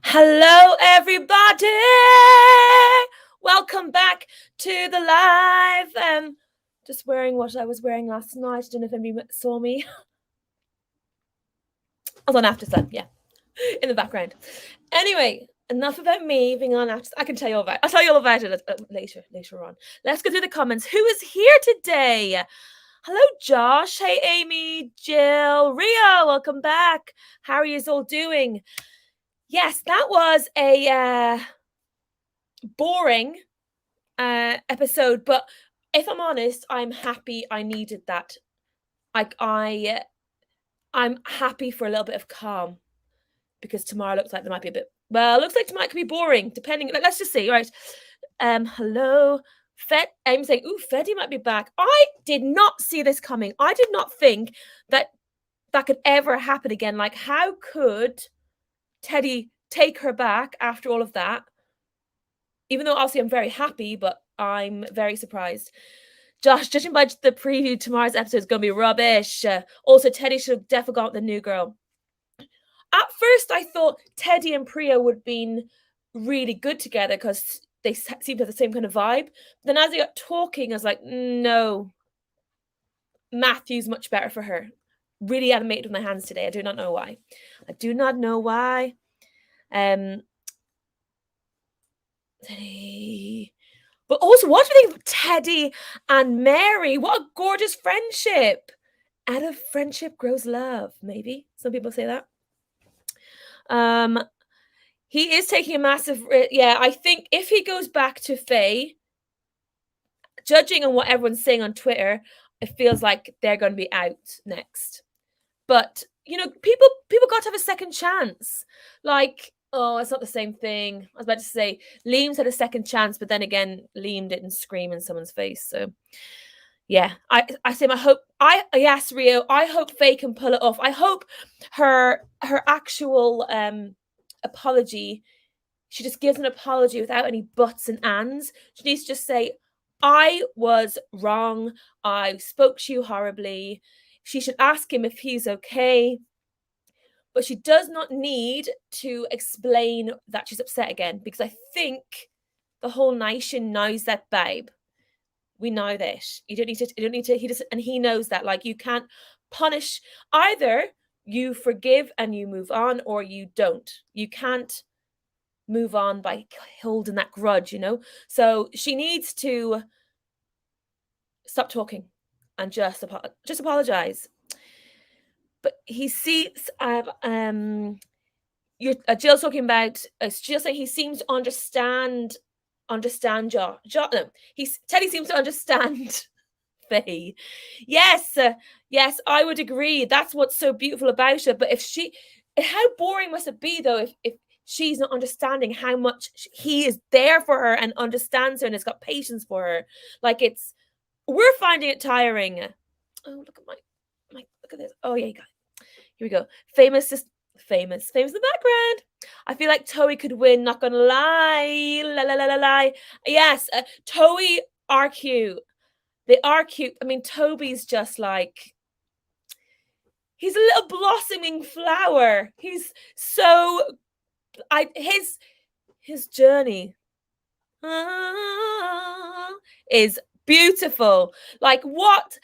Hello, everybody. Welcome back to the live. Just wearing what I was wearing last night. I don't know if anybody saw me. I was on After Sun, yeah, in the background. Anyway, enough about me being on After Sun. I can tell you all about it. I'll tell you all about it later on. Let's go through the comments. Who is here today? Hello, Josh. Hey, Amy, Jill, Ria. Welcome back. How are you all doing? Yes, that was a boring episode, but if I'm honest, I'm happy I needed that. I'm happy for a little bit of calm because tomorrow looks like there might be a bit. Well, looks like tomorrow could be boring, depending. Let's just see. Right. Hello. I'm saying, ooh, Feddy might be back. I did not see this coming. I did not think that could ever happen again. Like, how could Teddy take her back after all of that? Even though obviously I'm very happy, but I'm very surprised. Josh, judging by the preview, tomorrow's episode is going to be rubbish. Also, Teddy should have definitely got the new girl. At first, I thought Teddy and Priya would have been really good together because they seem to have the same kind of vibe. Then as they got talking, I was like, no. Matthew's much better for her. Really animated with my hands today. I do not know why. Teddy. But also, what do you think of Teddy and Mary? What a gorgeous friendship. Out of friendship grows love, maybe. Some people say that. He is taking a massive... Yeah, I think if he goes back to Faye, judging on what everyone's saying on Twitter, it feels like they're going to be out next. But, you know, people got to have a second chance. Like... Oh, it's not the same thing. I was about to say Liam's had a second chance, but then again, Liam didn't scream in someone's face. So, yeah, I say my hope. Yes, Rio. I hope Faye can pull it off. I hope her actual apology. She just gives an apology without any buts and ands. She needs to just say, "I was wrong. I spoke to you horribly." She should ask him if he's okay. But she does not need to explain that she's upset again, because I think the whole nation knows that, babe. We know this. You don't need to. He doesn't, and he knows that. Like, you can't punish. Either you forgive and you move on, or you don't. You can't move on by holding that grudge, you know? So she needs to stop talking and just apologize. But he sees Jill's talking about Jill saying he seems to understand Teddy seems to understand Faye. Yes, I would agree. That's what's so beautiful about her. But how boring must it be though if she's not understanding how much he is there for her and understands her and has got patience for her. Like, we're finding it tiring. Oh, look at look at this. Oh yeah, you got it. Here we go. Famous in the background. I feel like Toby could win, not gonna lie. La. Yes, Toby are cute. They are cute. I mean, Toby's just like, he's a little blossoming flower. He's so... his journey is beautiful. Like, what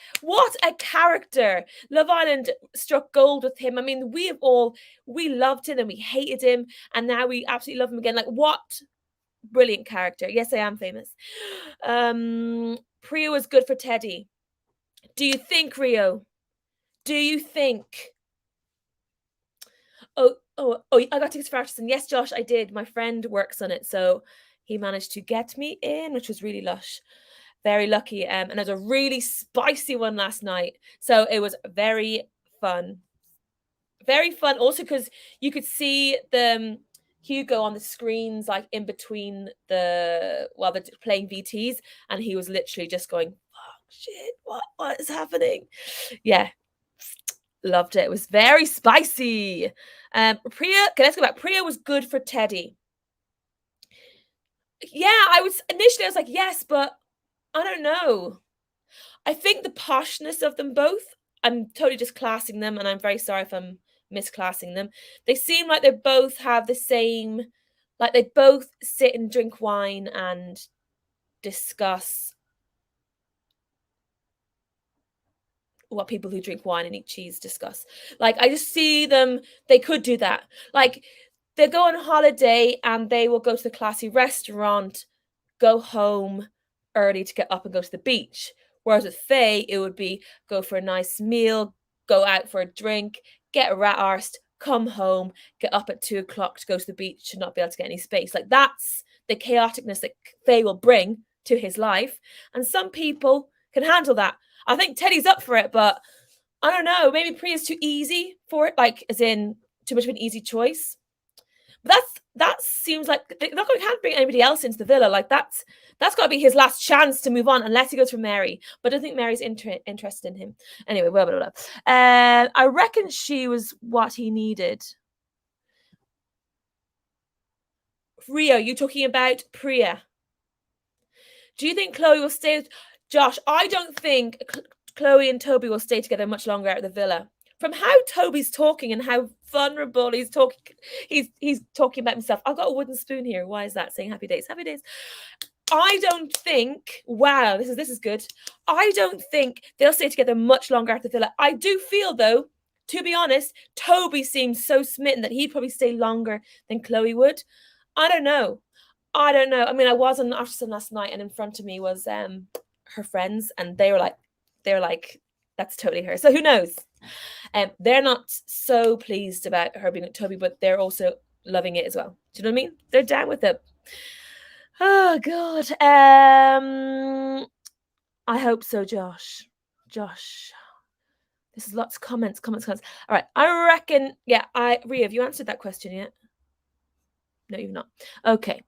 a character. Love Island struck gold with him. I mean, we loved him and we hated him, and now we absolutely love him again. Like, what brilliant character. Yes, I am famous. Priya was good for Teddy. Do you think, Rio? Do you think? Oh, I got tickets for Artisan. Yes, Josh, I did. My friend works on it, so he managed to get me in, which was really lush. Very lucky. And it was a really spicy one last night. So it was very fun. Very fun. Also, because you could see the Hugo on the screens, like in between while they're playing VTs, and he was literally just going, "Fuck, shit, what is happening?" Yeah. Loved it. It was very spicy. Priya, okay, let's go back. Priya was good for Teddy. Yeah, I was like, yes, but I don't know. I think the poshness of them both, I'm totally just classing them, and I'm very sorry if I'm misclassing them. They seem like they both have the same, like they both sit and drink wine and discuss what people who drink wine and eat cheese discuss. Like, I just see them, they could do that. Like, they go on holiday and they will go to the classy restaurant, go home early to get up and go to the beach. Whereas with Faye, it would be go for a nice meal, go out for a drink, get rat arsed, come home, get up at 2 o'clock to go to the beach and not be able to get any space. Like, that's the chaoticness that Faye will bring to his life. And some people can handle that. I think Teddy's up for it, but I don't know. Maybe Priya's too easy for it, like as in too much of an easy choice. But that seems like they're not going to bring anybody else into the villa. Like that's got to be his last chance to move on, unless he goes for Mary. But I don't think Mary's interested in him. Anyway, blah, blah, blah. I reckon she was what he needed. Rio, you talking about Priya? Do you think Chloe will stay? Josh, I don't think Chloe and Toby will stay together much longer at the villa. From how Toby's talking and how vulnerable he's talking, he's talking about himself. I've got a wooden spoon here. Why is that saying happy days? Happy days. I don't think. Wow, this is good. I don't think they'll stay together much longer at the villa. I do feel though, to be honest, Toby seems so smitten that he'd probably stay longer than Chloe would. I don't know. I mean, I was on Aftersun last night, and in front of me was her friends, and they were like, that's totally her. So who knows? They're not so pleased about her being with Toby, but they're also loving it as well. Do you know what I mean? They're down with it. Oh God. I hope so, Josh. This is lots of comments. All right. I reckon, Rhea, have you answered that question yet? No, you've not. Okay.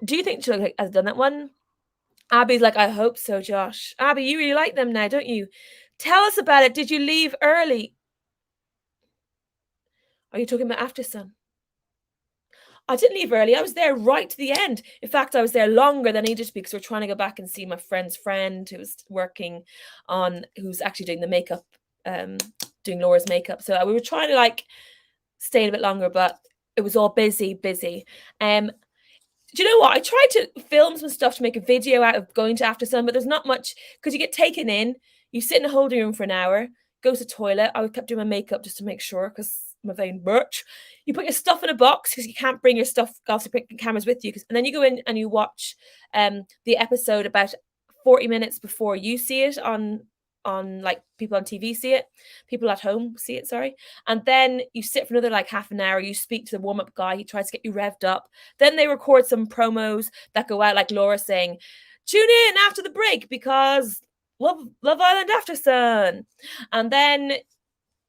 Do you think she has done that one? Abby's like, I hope so, Josh. Abby, you really like them now, don't you? Tell us about it. Did you leave early? Are you talking about Aftersun? I didn't leave early. I was there right to the end. In fact, I was there longer than I needed to because we're trying to go back and see my friend's friend who's actually doing the makeup, doing Laura's makeup. So we were trying to stay a bit longer, but it was all busy. Do you know what? I tried to film some stuff to make a video out of going to Aftersun, but there's not much because you get taken in, you sit in a holding room for an hour, go to the toilet. I kept doing my makeup just to make sure because I'm a vain birch. You put your stuff in a box because you can't bring your stuff, obviously bring cameras with you. And then you go in and you watch the episode about 40 minutes before you see it on people on TV see it, people at home see it, sorry. And then you sit for another half an hour, you speak to the warm-up guy, he tries to get you revved up. Then they record some promos that go out, like Laura saying, tune in after the break because Love Island Aftersun. And then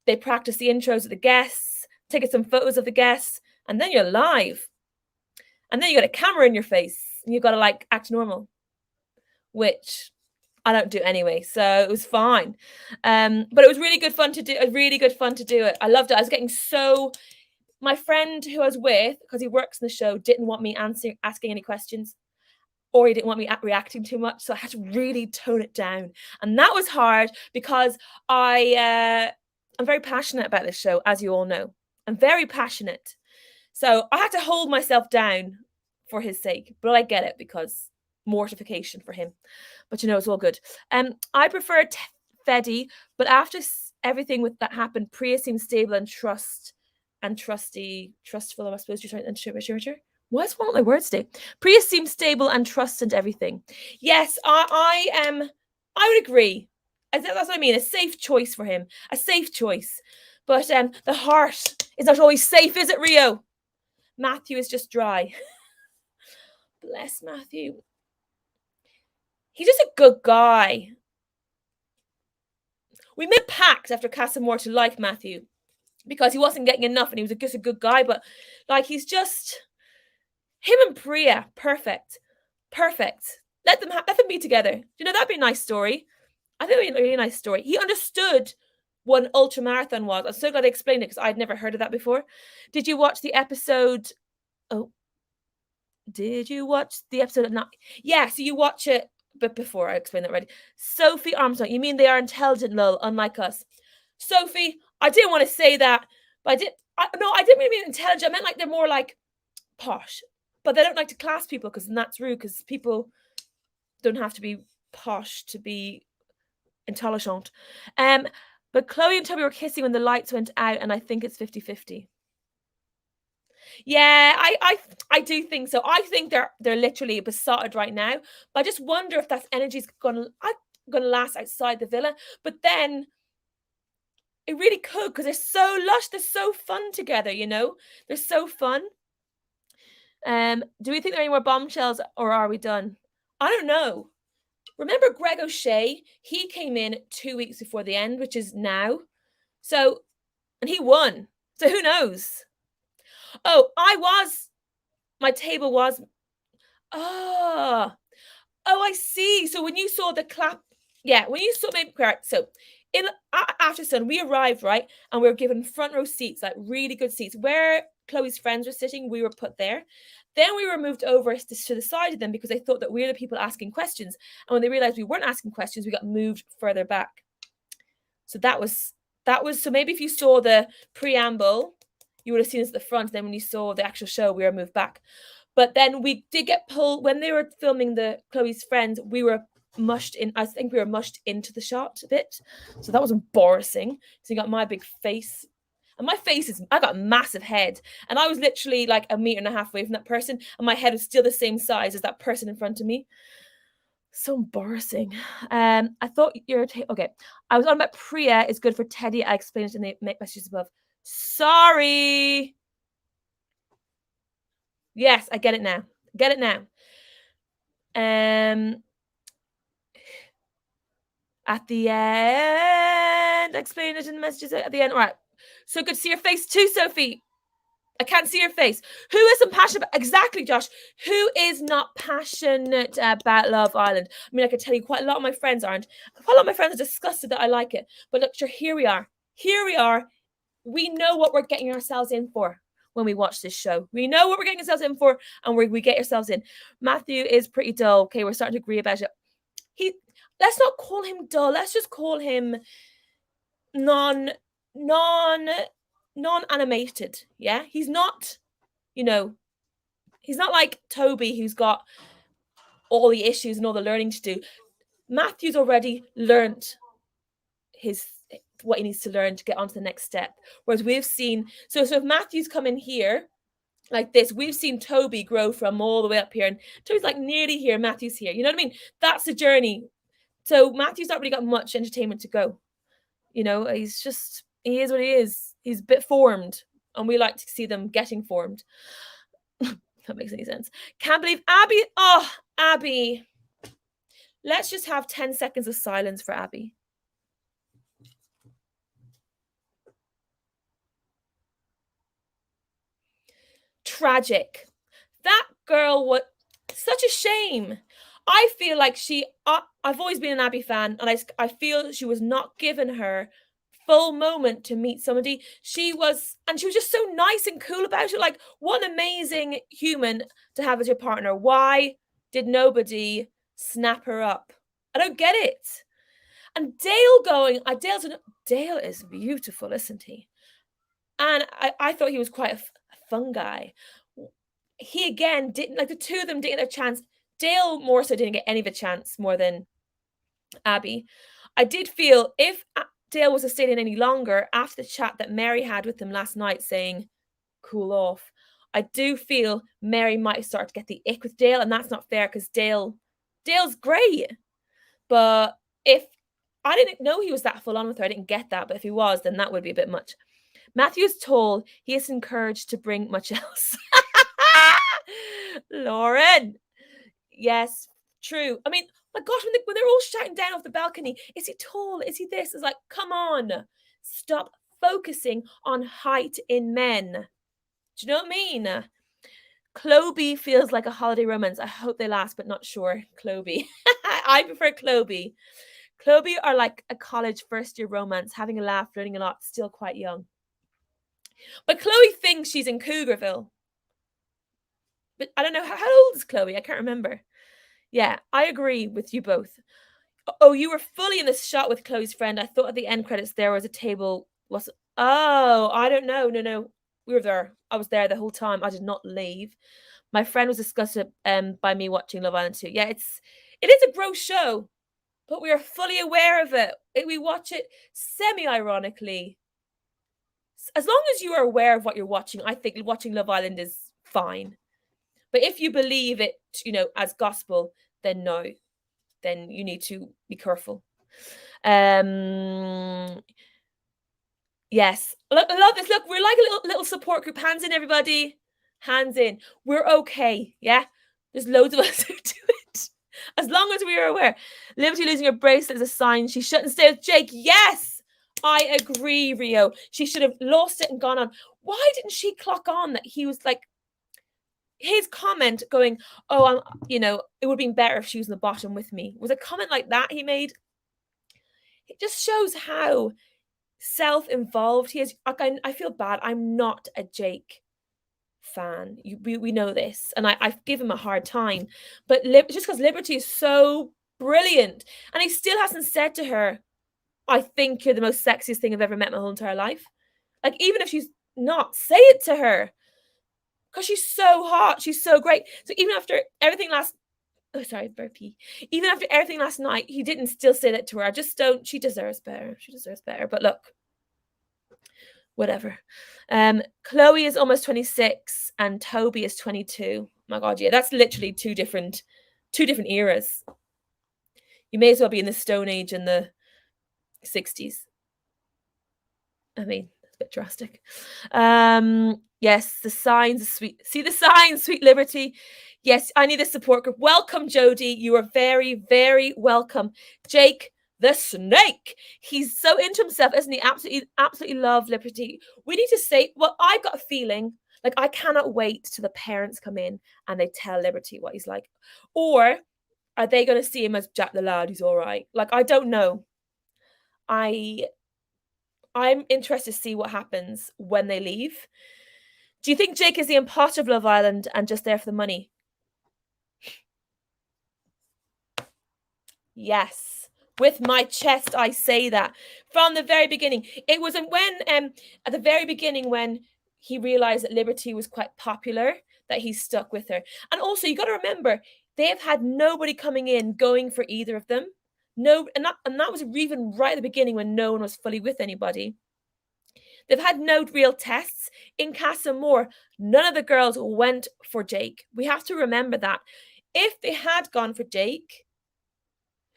they practice the intros of the guests, take some photos of the guests, and then you're live. And then you got a camera in your face and you got to act normal, which I don't do anyway, so it was fine. But it was really good fun to do. It. I loved it. I was getting my friend who I was with, because he works in the show, didn't want me asking any questions, or he didn't want me reacting too much. So I had to really tone it down. And that was hard because I'm very passionate about this show, as you all know. I'm very passionate. So I had to hold myself down for his sake. But I get it because mortification for him. But it's all good. I prefer Feddy, but after everything that happened, Priya seems stable and trustful. I suppose you're trying to sure. What's wrong with my words today? Priya seems stable and trusts and everything. Yes, I would agree. That's what I mean. A safe choice for him. A safe choice. But the heart is not always safe, is it, Rio? Matthew is just dry. Bless Matthew. He's just a good guy. We made a pact after Casamore to like Matthew because he wasn't getting enough and he was just a good guy. But he's just him and Priya, perfect. Let them be together. That'd be a nice story. I think it'd be a really nice story. He understood what an ultramarathon was. I'm so glad they explained it because I'd never heard of that before. Did you watch the episode? Oh, did you watch the episode at night? Yeah, so you watch it. But before I explain that already, Sophie Armstrong, you mean they are intelligent, lol, unlike us? Sophie, I didn't want to say that, But I didn't really mean intelligent. I meant like they're more like posh, but they don't like to class people because that's rude. Because people don't have to be posh to be intelligent. Um, but Chloe and Toby were kissing when the lights went out, and I think it's 50-50. Yeah, I do think so. I think they're literally besotted right now. But I just wonder if that energy's gonna last outside the villa. But then it really could, because they're so lush, they're so fun together, you know? They're so fun. Do we think there are any more bombshells, or are we done? I don't know. Remember Greg O'Shea? He came in 2 weeks before the end, which is now. So, and he won. So who knows? Oh, my table was, oh, I see. So when you saw the clap, yeah, when you saw, maybe correct. So in after Sun, we arrived, right, and we were given front row seats, like really good seats. Where Chloe's friends were sitting, we were put there. Then we were moved over to the side of them because they thought that we were the people asking questions. And when they realized we weren't asking questions, we got moved further back. So that was so maybe if you saw the preamble, you would have seen us at the front. Then when you saw the actual show, we were moved back. But then we did get pulled when they were filming the Chloe's friends. We were mushed in. I think we were mushed into the shot a bit, so that was embarrassing. So you got my big face, and my face is. I got a massive head, and I was literally like 1.5 meters away from that person, and my head was still the same size as that person in front of me. So embarrassing. I thought you're okay. I was on about Priya is good for Teddy. I explained it in the messages above. Sorry. Yes, I get it now. Get it now. At the end, explain it in the messages at the end. All right. So good to see your face too, Sophie. I can't see your face. Who isn't passionate about, exactly, Josh? Who is not passionate about Love Island? I mean, I can tell you quite a lot of my friends aren't. Quite a lot of my friends are disgusted that I like it. But look, sure, here we are. Here we are. We know what we're getting ourselves in for when we watch this show. We know what we're getting ourselves in for, and we get ourselves in. Matthew is pretty dull. Okay, we're starting to agree about it. Let's not call him dull. Let's just call him non-animated. Yeah, he's not, he's not like Toby, who's got all the issues and all the learning to do. Matthew's already learned what he needs to learn to get on to the next step. Whereas we've seen, so if Matthew's come in here like this, we've seen Toby grow from all the way up here, and Toby's like nearly here, Matthew's here. You know what I mean? That's the journey. So Matthew's not really got much entertainment to go. He is what he is. He's a bit formed, and we like to see them getting formed. If that makes any sense. Can't believe Abby. Oh, Abby. Let's just have 10 seconds of silence for Abby. Tragic. That girl was such a shame. I feel like I've always been an Abby fan, and I feel she was not given her full moment to meet somebody. She was just so nice and cool about it. Like, what an amazing human to have as your partner. Why did nobody snap her up? I don't get it. And Dale is beautiful, isn't he? And I thought he was quite a fun guy. He again didn't, like, the two of them didn't get a chance. Dale more so didn't get any of a chance more than Abby. I did feel if Dale was to stay in any longer after the chat that Mary had with him last night saying, cool off, I do feel Mary might start to get the ick with Dale, and that's not fair because Dale's great. But if I didn't know he was that full on with her, I didn't get that. But if he was, then that would be a bit much. Matthew's tall. He is encouraged to bring much else. Lauren. Yes, true. I mean, my gosh, when they're all shouting down off the balcony, is he tall? Is he this? It's like, come on. Stop focusing on height in men. Do you know what I mean? Chloe feels like a holiday romance. I hope they last, but not sure. Chloe. I prefer Chloe. Chloe are like a college first year romance, having a laugh, learning a lot, still quite young. But Chloe thinks she's in Cougarville. But I don't know, how old is Chloe? I can't remember. Yeah, I agree with you both. Oh, you were fully in this shot with Chloe's friend. I thought at the end credits there was a table. Oh, I don't know. No. We were there. I was there the whole time. I did not leave. My friend was disgusted by me watching Love Island 2. Yeah, it is a gross show, but we are fully aware of it. We watch it semi-ironically. As long as you are aware of what you're watching, I think watching Love Island is fine. But if you believe it, as gospel, then no. Then you need to be careful. Um yes. Look, I love this. Look, we're like a little support group. Hands in, everybody. Hands in. We're okay. Yeah. There's loads of us who do it. As long as we are aware. Liberty losing her bracelet is a sign she shouldn't stay with Jake. Yes. I agree, Rio. She should have lost it and gone on. Why didn't she clock on that he was like his comment going, "Oh, it would have been better if she was in the bottom with me." Was a comment like that he made. It just shows how self-involved he is. Like, I feel bad. I'm not a Jake fan. We know this, and I give him a hard time. But just because Liberty is so brilliant, and he still hasn't said to her, "I think you're the most sexiest thing I've ever met in my whole entire life." Like, even if she's not, say it to her, because she's so hot. She's so great. So even after everything burpee. Even after everything last night, he didn't still say that to her. I just don't. She deserves better. She deserves better. But look, whatever. Chloe is almost 26 and Toby is 22. My God, yeah, that's literally two different eras. You may as well be in the Stone Age in the 60s. I mean, that's a bit drastic. Yes, the signs are sweet. See the signs, sweet Liberty. Yes, I need a support group. Welcome, Jody. You are very, very welcome. Jake, the snake. He's so into himself, isn't he? Absolutely, absolutely love Liberty. We need to say, well, I've got a feeling, like, I cannot wait till the parents come in and they tell Liberty what he's like. Or are they going to see him as Jack the Lad who's all right? Like, I don't know. I'm interested to see what happens when they leave. Do you think Jake is the imposter of Love Island and just there for the money? Yes. With my chest, I say that. From the very beginning. It was when, at the very beginning, when he realized that Liberty was quite popular, that he stuck with her. And also, you got to remember, they've had nobody coming in going for either of them. No, and that was even right at the beginning when no one was fully with anybody. They've had no real tests. In Casa Moore, none of the girls went for Jake. We have to remember that. If they had gone for Jake,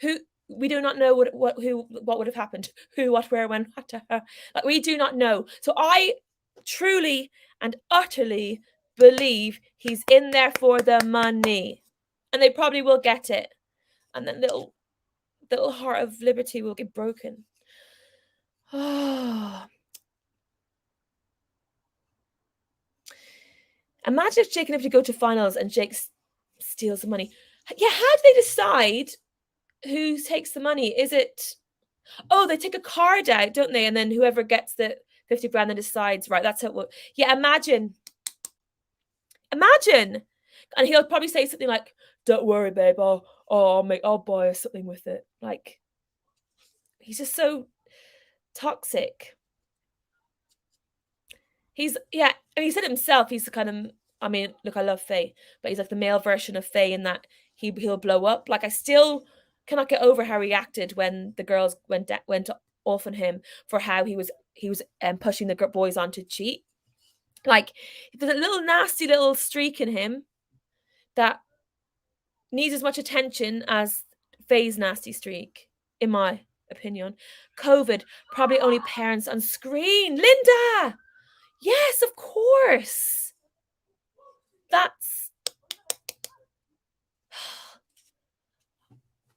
who we do not know what would have happened. Who, what, where, when, what, like, we do not know. So I truly and utterly believe he's in there for the money. And they probably will get it. And then little heart of Liberty will get broken. Oh. Imagine if Jake and Liberty go to finals and Jake steals the money. Yeah, how do they decide who takes the money? Is it, oh, they take a card out, don't they? And then whoever gets the 50 grand then decides, right, that's how it will. Yeah, imagine. And he'll probably say something like, "Don't worry, babe, I'll buy us something with it." Like, he's just so toxic. Yeah, and he said it himself, he's the kind of, I mean, look, I love Faye, but he's like the male version of Faye in that he'll blow up. Like, I still cannot get over how he acted when the girls went off on him for how he was pushing the boys on to cheat. Like, there's a little nasty little streak in him that needs as much attention as Faye's nasty streak, in my opinion. COVID, probably only parents on screen. Linda! Yes, of course. That's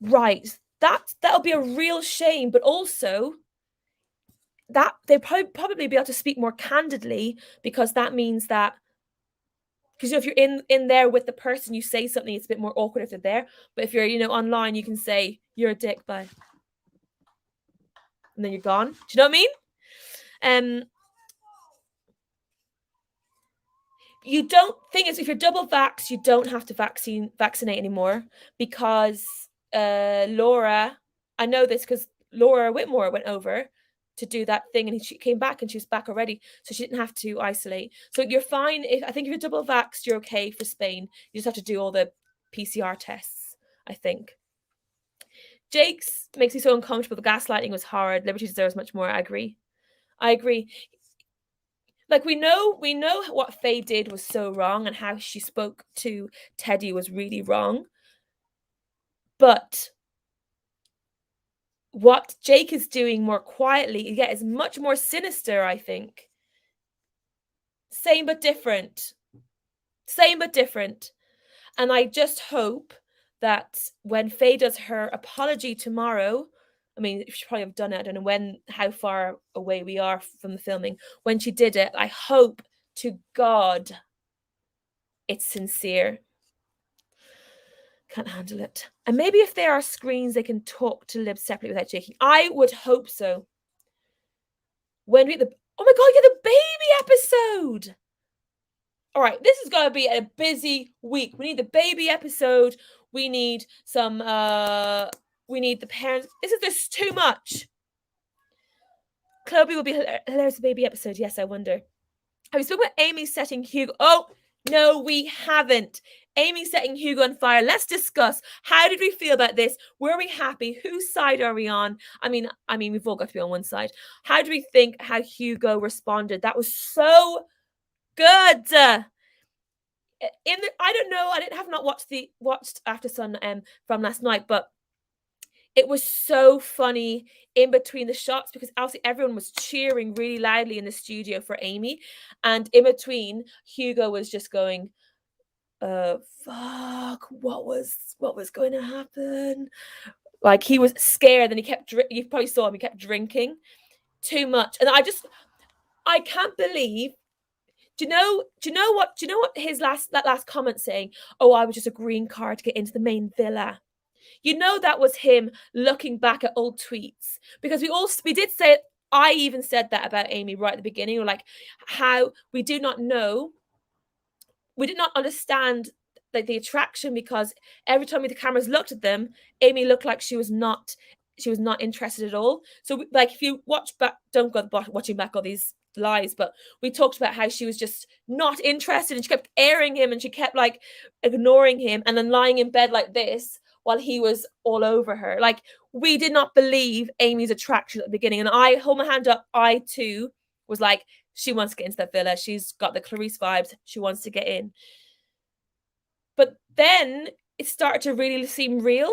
right. That'll be a real shame, but also that they probably be able to speak more candidly, because that means that, because if you're in there with the person, you say something, it's a bit more awkward if they're there. But if you're online, you can say you're a dick, bye, and then you're gone. Do you know what I mean? You don't think it's, if you're double vax, you don't have to vaccinate anymore, because Laura, I know this because Laura Whitmore went over to do that thing, and she came back and she was back already, so she didn't have to isolate. So you're fine. I think if you're double vaxxed, you're okay for Spain. You just have to do all the PCR tests, I think. Jake's makes me so uncomfortable. The gaslighting was hard. Liberty deserves much more. I agree. Like we know what Faye did was so wrong, and how she spoke to Teddy was really wrong. But what Jake is doing more quietly, yeah, is much more sinister, I think. Same but different. Same but different. And I just hope that when Faye does her apology tomorrow, I mean, she probably have done it. I don't know how far away we are from the filming. When she did it, I hope to God it's sincere. Can't handle it. And maybe if there are screens, they can talk to Lib separately without shaking. I would hope so. When we oh my God, yeah, the baby episode. All right, this is going to be a busy week. We need the baby episode. We need some, we need the parents. This too much. Chloe will be hilarious baby episode. Yes, I wonder. Have we spoken about Amy setting Hugo? Oh, no, we haven't. Amy setting Hugo on fire. Let's discuss. How did we feel about this? Were we happy? Whose side are we on? I mean, we've all got to be on one side. How do we think how Hugo responded? That was so good. I don't know. I have not watched After Sun from last night, but it was so funny in between the shots, because obviously everyone was cheering really loudly in the studio for Amy, and in between Hugo was just going, fuck, what was going to happen? Like, he was scared, and you probably saw him, he kept drinking too much. And I can't believe, do you know what his last comment saying, oh, I was just a green card to get into the main villa. You know, that was him looking back at old tweets, because we did say, I even said that about Amy right at the beginning, or like how we did not understand like the attraction, because every time the cameras looked at them, Amy looked like she was not interested at all. So like, if you watch back, don't go watching back all these lies, but we talked about how she was just not interested, and she kept airing him, and she kept like ignoring him, and then lying in bed like this while he was all over her. Like, we did not believe Amy's attraction at the beginning, and I hold my hand up, I too was like, she wants to get into that villa, she's got the Clarice vibes, she wants to get in. But then it started to really seem real.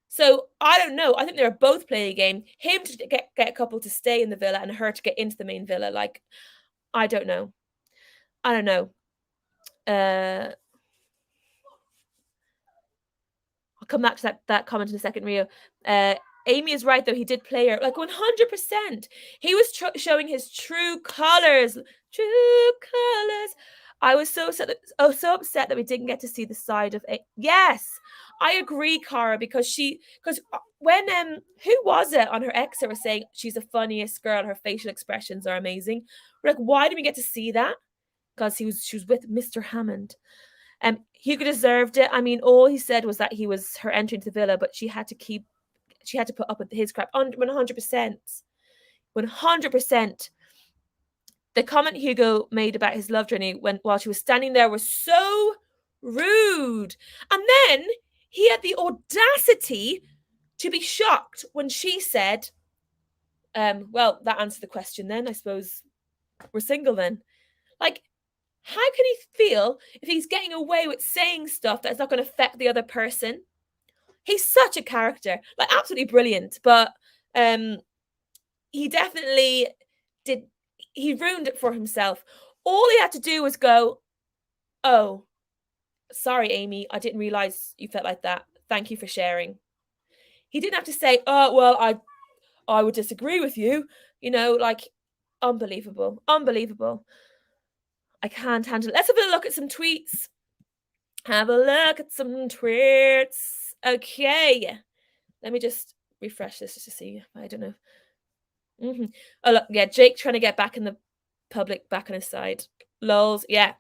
So I don't know. I think they're both playing a game. Him to get a couple to stay in the villa, and her to get into the main villa. Like, I don't know. I'll come back to that comment in a second, Rio. Amy is right, though. He did play her like 100%. He was showing his true colors. True colors. I was so upset that we didn't get to see the side of it. Yes, I agree, Cara, because when who was it on her ex that was saying she's the funniest girl, her facial expressions are amazing. We're like, why didn't we get to see that? Because she was with Mr. Hammond. Hugo deserved it. I mean, all he said was that he was her entry into the villa, but she had to put up with his crap 100%. 100%. The comment Hugo made about his love journey while she was standing there was so rude. And then he had the audacity to be shocked when she said, well, that answered the question then. I suppose we're single then. Like, how can he feel if he's getting away with saying stuff that's not going to affect the other person? He's such a character, like absolutely brilliant. But he definitely did. He ruined it for himself. All he had to do was go, oh, sorry, Amy, I didn't realize you felt like that. Thank you for sharing. He didn't have to say, oh, well, I would disagree with you. You know, like, unbelievable. I can't handle it. Let's have a look at some tweets. Okay. Let me just refresh this just to see. I don't know. Oh, look. Yeah, Jake trying to get back in the public, back on his side. Lols. Yeah.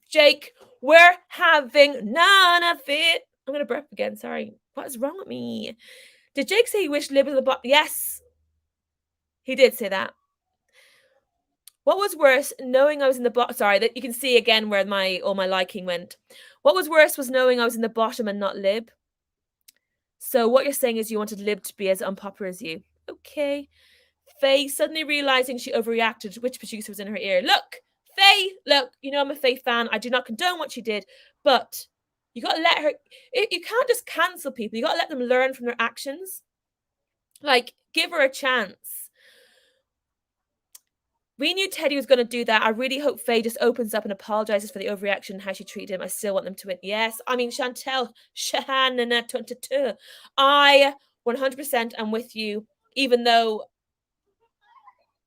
Jake, we're having none of it. I'm going to burp again. Sorry. What is wrong with me? Did Jake say he wished Lib was the bottom? Yes. He did say that. What was worse, knowing I was in the bottom? Sorry, that you can see again where all my liking went. What was worse was knowing I was in the bottom and not Lib. So what you're saying is you wanted Lib to be as unpopular as you. Okay. Faye suddenly realizing she overreacted. Which producer was in her ear? Look, Faye, look, you know I'm a Faye fan. I do not condone what she did, but you got to let her. You can't just cancel people. You got to let them learn from their actions. Like, give her a chance. We knew Teddy was going to do that. I really hope Faye just opens up and apologizes for the overreaction and how she treated him. I still want them to win. Yes, I mean, Chantel, Shahana, 22. I 100% am with you, even though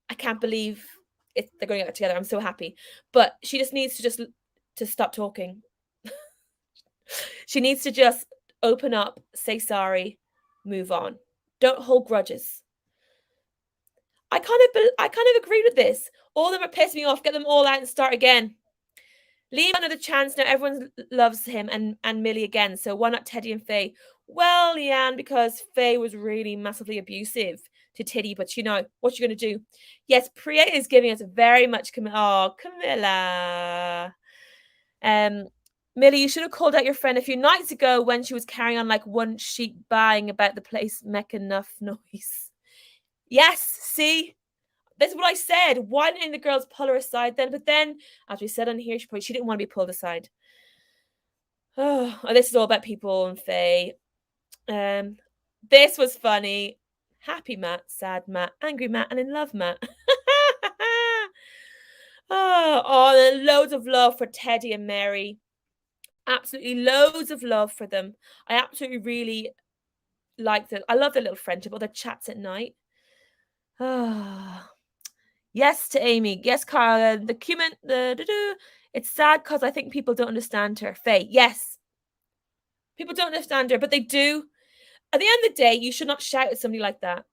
I can't believe they're going out together. I'm so happy. But she just needs to stop talking. She needs to just open up, say sorry, move on. Don't hold grudges. I kind of agree with this. All of them are pissing me off. Get them all out and start again. Leave another chance now. Everyone loves him and Millie again. So why not Teddy and Faye? Well, Leanne, because Faye was really massively abusive to Teddy, but you know, what you going to do? Yes, Priya is giving us very much Camilla. Millie, you should have called out your friend a few nights ago when she was carrying on like one sheep buying about the place make enough noise. Yes, see? That's what I said. Why didn't the girls pull her aside then? But then, as we said on here, she didn't want to be pulled aside. Oh, this is all about people and Faye. This was funny. Happy Matt, sad Matt, angry Matt, and in love Matt. And loads of love for Teddy and Mary. Absolutely loads of love for them. I absolutely really like them. I love their little friendship, all their chats at night. Yes to Amy. Yes, Carla. The cumin. It's sad because I think people don't understand her. Faye. Yes. People don't understand her, but they do. At the end of the day, you should not shout at somebody like that.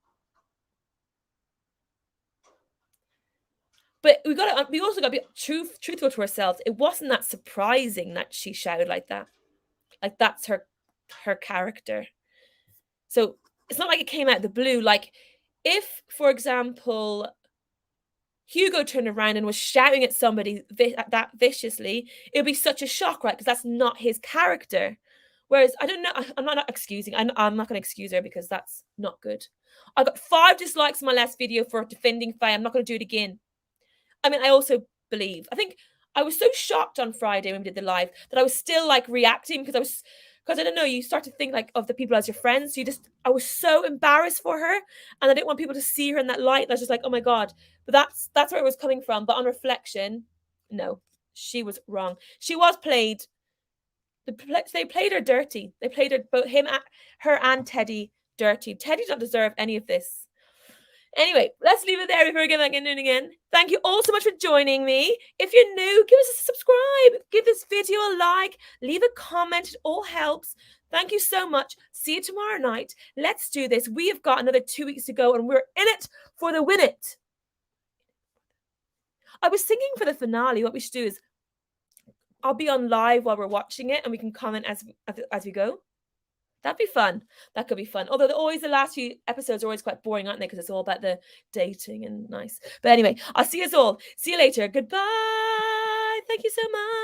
But we also got to be truthful to ourselves. It wasn't that surprising that she shouted like that. Like that's her character. So it's not like it came out of the blue. Like if, for example, Hugo turned around and was shouting at somebody that viciously, it would be such a shock, right? Because that's not his character. Whereas, I don't know, I'm not excusing, I'm not going to excuse her because that's not good. I got 5 dislikes on my last video for defending Faye. I'm not going to do it again. I mean, I also believe, I think I was so shocked on Friday when we did the live that I was still like reacting because I don't know, you start to think like of the people as your friends. So I was so embarrassed for her and I didn't want people to see her in that light. I was just like, oh my God. But that's where it was coming from. But on reflection, no, she was wrong. She was played. They played her dirty. They played her and Teddy dirty. Teddy doesn't deserve any of this. Anyway, let's leave it there before we get back into it again. Thank you all so much for joining me. If you're new, give us a subscribe. Give this video a like. Leave a comment. It all helps. Thank you so much. See you tomorrow night. Let's do this. We have got another 2 weeks to go, and we're in it for the win it. I was thinking for the finale, what we should do is I'll be on live while we're watching it, and we can comment as we go. That'd be fun. That could be fun. Although the last few episodes are always quite boring, aren't they? Because it's all about the dating and nice. But anyway, I'll see you all. See you later. Goodbye. Thank you so much.